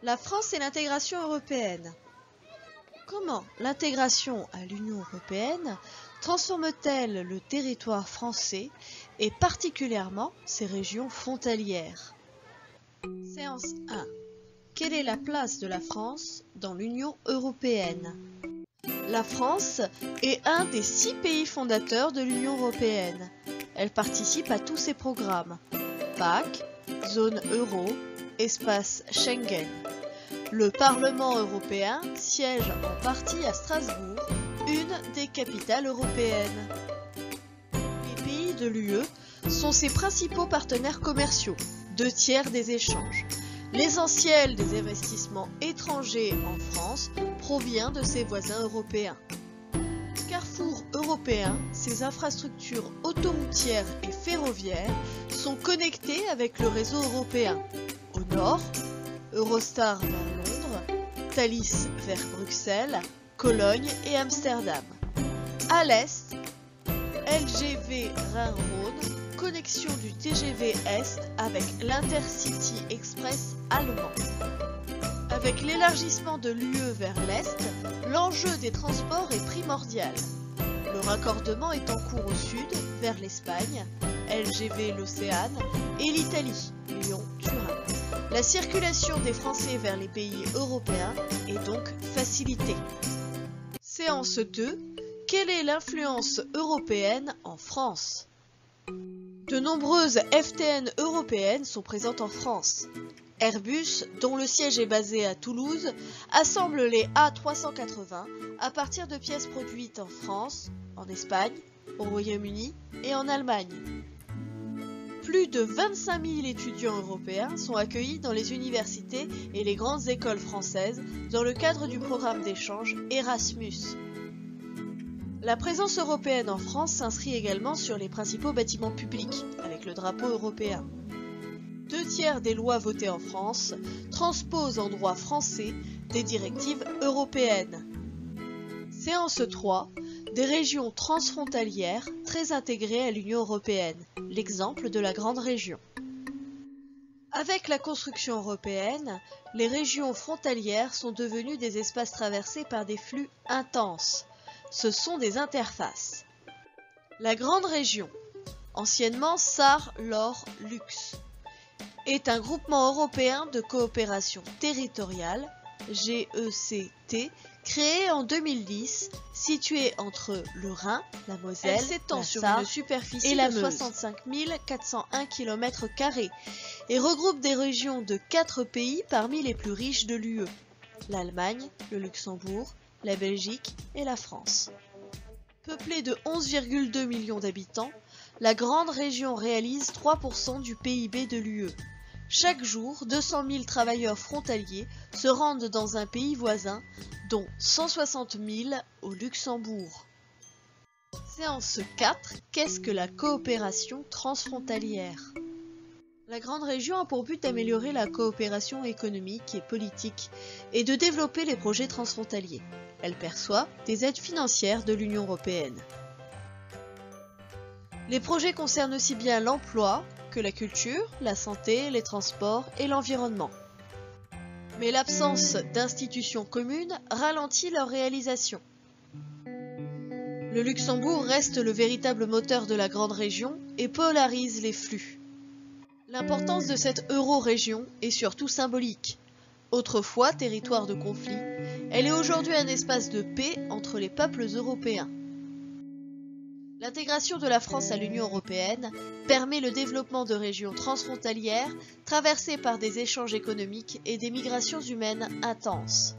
La France et l'intégration européenne. Comment l'intégration à l'Union européenne transforme-t-elle le territoire français et particulièrement ses régions frontalières? Séance 1. Quelle est la place de la France dans l'Union européenne? La France est un des 6 pays fondateurs de l'Union européenne. Elle participe à tous ses programmes: PAC, zone euro, espace Schengen. Le Parlement européen siège en partie à Strasbourg, une des capitales européennes. Les pays de l'UE sont ses principaux partenaires commerciaux, 2/3 des échanges. L'essentiel des investissements étrangers en France provient de ses voisins européens. Carrefour européen, ses infrastructures autoroutières et ferroviaires sont connectées avec le réseau européen. Au nord, Eurostar vers Londres, Thalys vers Bruxelles, Cologne et Amsterdam. À l'est, LGV Rhin-Rhône, connexion du TGV Est avec l'Intercity Express allemand. Avec l'élargissement de l'UE vers l'Est, l'enjeu des transports est primordial. Le raccordement est en cours au sud, vers l'Espagne, LGV l'Océane, et l'Italie, Lyon-Turin. La circulation des Français vers les pays européens est donc facilitée. Séance 2. Quelle est l'influence européenne en France? De nombreuses FTN européennes sont présentes en France. Airbus, dont le siège est basé à Toulouse, assemble les A380 à partir de pièces produites en France, en Espagne, au Royaume-Uni et en Allemagne. Plus de 25 000 étudiants européens sont accueillis dans les universités et les grandes écoles françaises dans le cadre du programme d'échange Erasmus. La présence européenne en France s'inscrit également sur les principaux bâtiments publics, avec le drapeau européen. 2/3 des lois votées en France transposent en droit français des directives européennes. Séance 3. Des régions transfrontalières très intégrées à l'Union européenne, l'exemple de la Grande Région. Avec la construction européenne, les régions frontalières sont devenues des espaces traversés par des flux intenses. Ce sont des interfaces. La Grande Région, anciennement Sarre-Lor-Lux, est un groupement européen de coopération territoriale, GECT, créé en 2010, situé entre le Rhin, la Moselle, Elle s'étend la sur Sarre une superficie et la de Meuse, 65 401 km² et regroupe des régions de 4 pays parmi les plus riches de l'UE, l'Allemagne, le Luxembourg, la Belgique et la France. Peuplée de 11,2 millions d'habitants, la Grande Région réalise 3% du PIB de l'UE. Chaque jour, 200 000 travailleurs frontaliers se rendent dans un pays voisin, dont 160 000 au Luxembourg. Séance 4. Qu'est-ce que la coopération transfrontalière? La Grande Région a pour but d'améliorer la coopération économique et politique et de développer les projets transfrontaliers. Elle perçoit des aides financières de l'Union européenne. Les projets concernent aussi bien l'emploi que la culture, la santé, les transports et l'environnement. Mais l'absence d'institutions communes ralentit leur réalisation. Le Luxembourg reste le véritable moteur de la Grande Région et polarise les flux. L'importance de cette euro-région est surtout symbolique. Autrefois territoire de conflit, elle est aujourd'hui un espace de paix entre les peuples européens. L'intégration de la France à l'Union européenne permet le développement de régions transfrontalières traversées par des échanges économiques et des migrations humaines intenses.